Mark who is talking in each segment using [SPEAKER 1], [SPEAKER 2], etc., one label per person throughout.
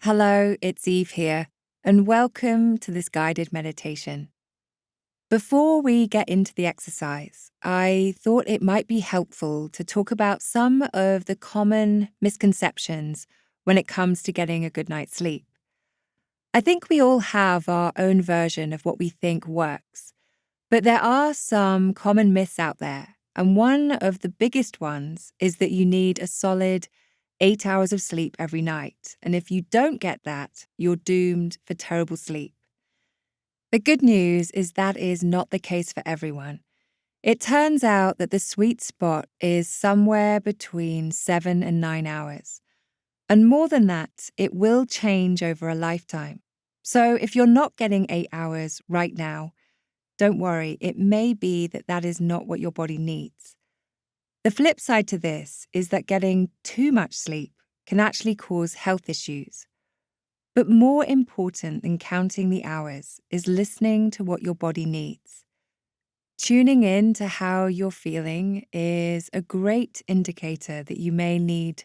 [SPEAKER 1] Hello, it's Eve here, and welcome to this guided meditation. Before we get into the exercise, I thought it might be helpful to talk about some of the common misconceptions when it comes to getting a good night's sleep. I think we all have our own version of what we think works, but there are some common myths out there, and one of the biggest ones is that you need a solid 8 hours of sleep every night, and if you don't get that, you're doomed for terrible sleep. The good news is that is not the case for everyone. It turns out that the sweet spot is somewhere between 7 and 9 hours. And more than that, it will change over a lifetime. So if you're not getting 8 hours right now, don't worry, it may be that that is not what your body needs. The flip side to this is that getting too much sleep can actually cause health issues. But more important than counting the hours is listening to what your body needs. Tuning in to how you're feeling is a great indicator that you may need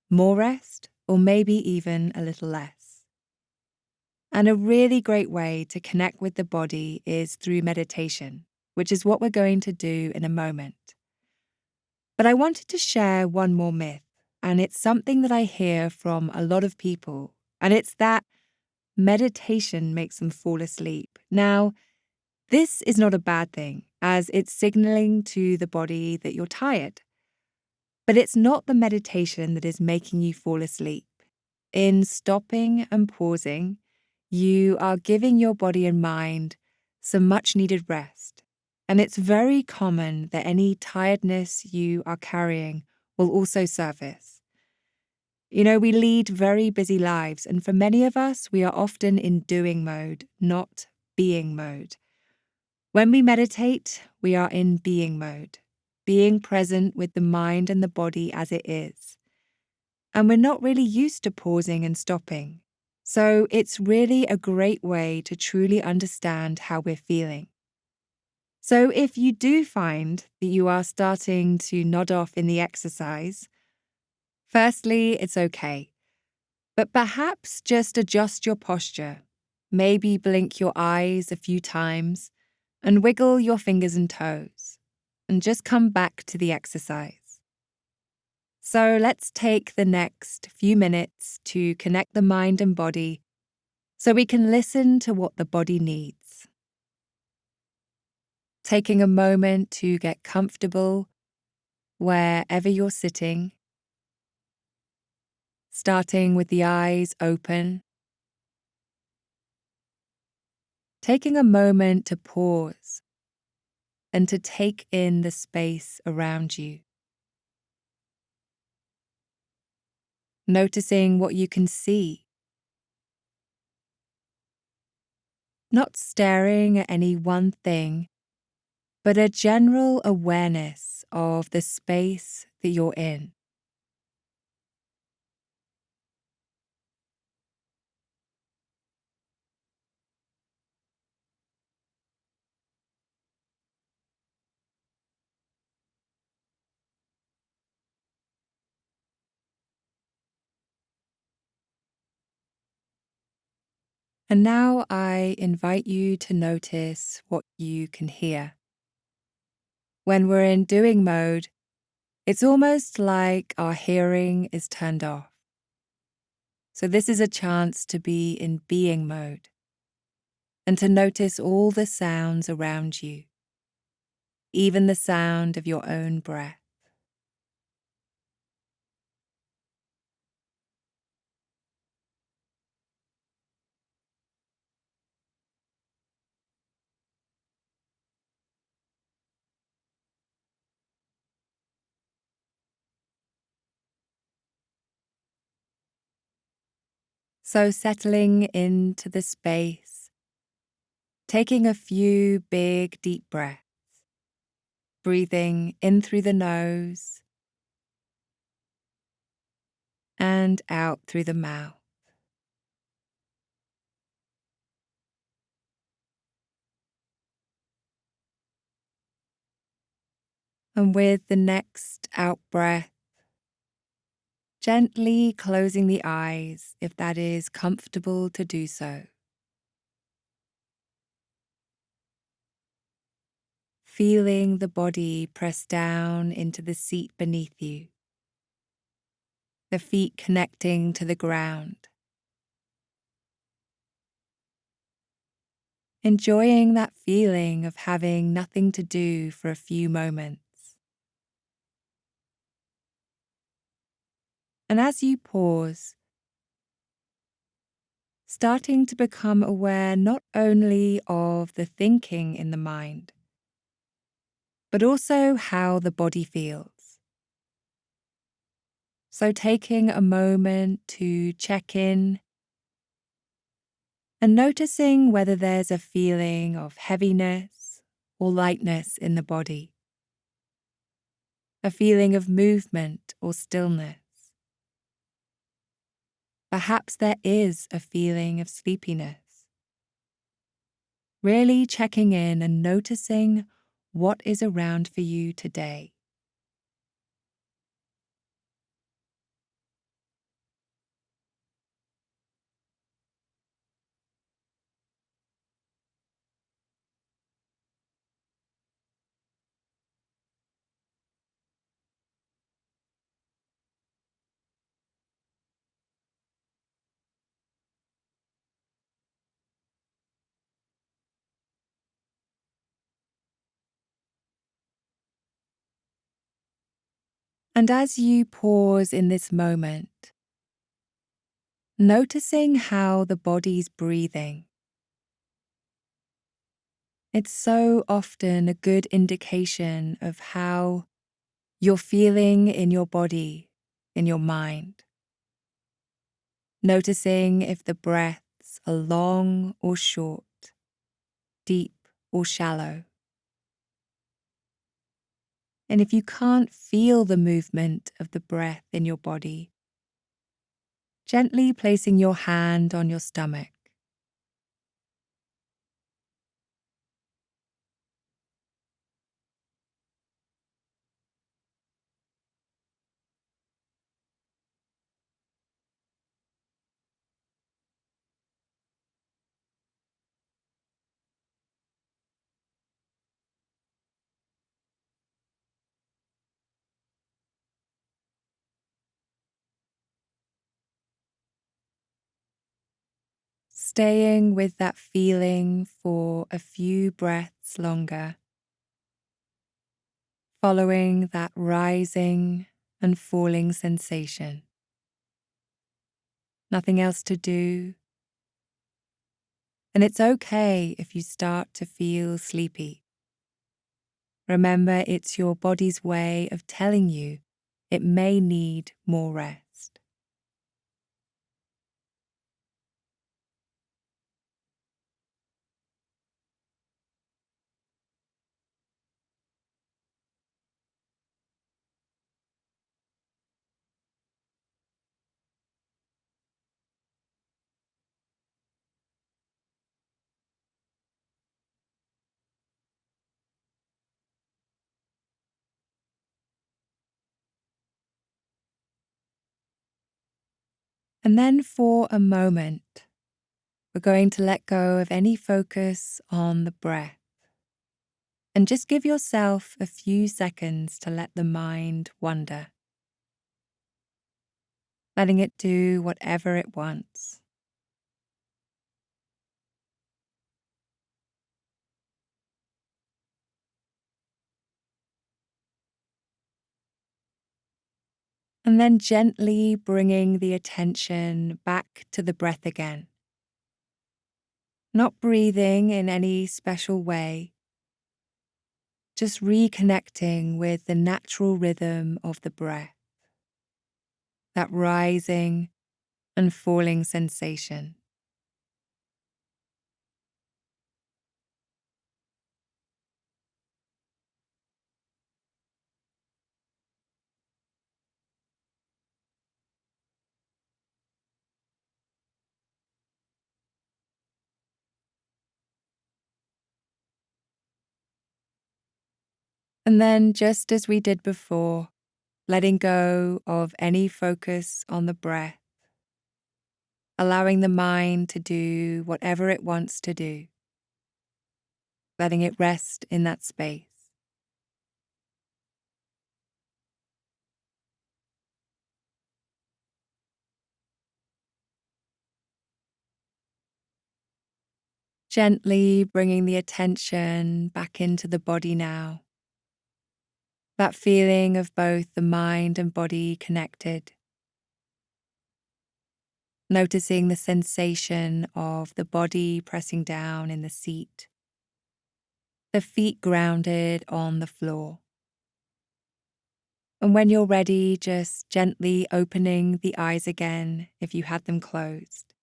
[SPEAKER 1] more rest or maybe even a little less. And a really great way to connect with the body is through meditation, which is what we're going to do in a moment. But I wanted to share one more myth, and it's something that I hear from a lot of people, and it's that meditation makes them fall asleep. Now, this is not a bad thing, as it's signaling to the body that you're tired. But it's not the meditation that is making you fall asleep. In stopping and pausing, you are giving your body and mind some much needed rest. And it's very common that any tiredness you are carrying will also surface. You know, we lead very busy lives, and for many of us, we are often in doing mode, not being mode. When we meditate, we are in being mode, being present with the mind and the body as it is. And we're not really used to pausing and stopping. So it's really a great way to truly understand how we're feeling. So if you do find that you are starting to nod off in the exercise, firstly, it's okay. But perhaps just adjust your posture. Maybe blink your eyes a few times and wiggle your fingers and toes. And just come back to the exercise. So let's take the next few minutes to connect the mind and body so we can listen to what the body needs. Taking a moment to get comfortable wherever you're sitting, starting with the eyes open, taking a moment to pause and to take in the space around you. Noticing what you can see, not staring at any one thing, but a general awareness of the space that you're in. And now I invite you to notice what you can hear. When we're in doing mode, it's almost like our hearing is turned off. So this is a chance to be in being mode and to notice all the sounds around you, even the sound of your own breath. So settling into the space, taking a few big, deep breaths, breathing in through the nose and out through the mouth. And with the next out breath, Gently closing the eyes if that is comfortable to do so. Feeling the body press down into the seat beneath you, the feet connecting to the ground. Enjoying that feeling of having nothing to do for a few moments. And as you pause, starting to become aware not only of the thinking in the mind, but also how the body feels. So taking a moment to check in and noticing whether there's a feeling of heaviness or lightness in the body, a feeling of movement or stillness. Perhaps there is a feeling of sleepiness. Really checking in and noticing what is around for you today. And as you pause in this moment, noticing how the body's breathing. It's so often a good indication of how you're feeling in your body, in your mind. Noticing if the breaths are long or short, deep or shallow. And if you can't feel the movement of the breath in your body, gently placing your hand on your stomach. Staying with that feeling for a few breaths longer, following that rising and falling sensation. Nothing else to do, and it's okay if you start to feel sleepy. Remember, it's your body's way of telling you it may need more rest. And then for a moment, we're going to let go of any focus on the breath and just give yourself a few seconds to let the mind wander, letting it do whatever it wants. And then gently bringing the attention back to the breath again. Not breathing in any special way, just reconnecting with the natural rhythm of the breath, that rising and falling sensation. And then, just as we did before, letting go of any focus on the breath, allowing the mind to do whatever it wants to do, letting it rest in that space. Gently bringing the attention back into the body now. That feeling of both the mind and body connected. Noticing the sensation of the body pressing down in the seat, the feet grounded on the floor. And when you're ready, just gently opening the eyes again if you had them closed.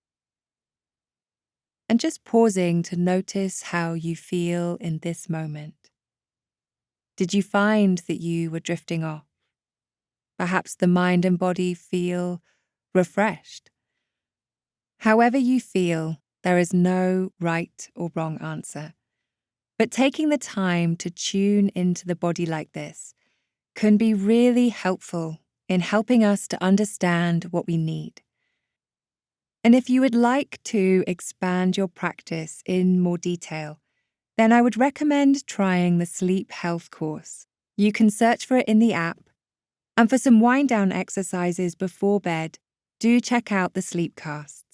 [SPEAKER 1] And just pausing to notice how you feel in this moment. Did you find that you were drifting off? Perhaps the mind and body feel refreshed. However you feel, there is no right or wrong answer. But taking the time to tune into the body like this can be really helpful in helping us to understand what we need. And if you would like to expand your practice in more detail, then I would recommend trying the Sleep Health course. You can search for it in the app. And for some wind down exercises before bed, do check out the Sleepcast.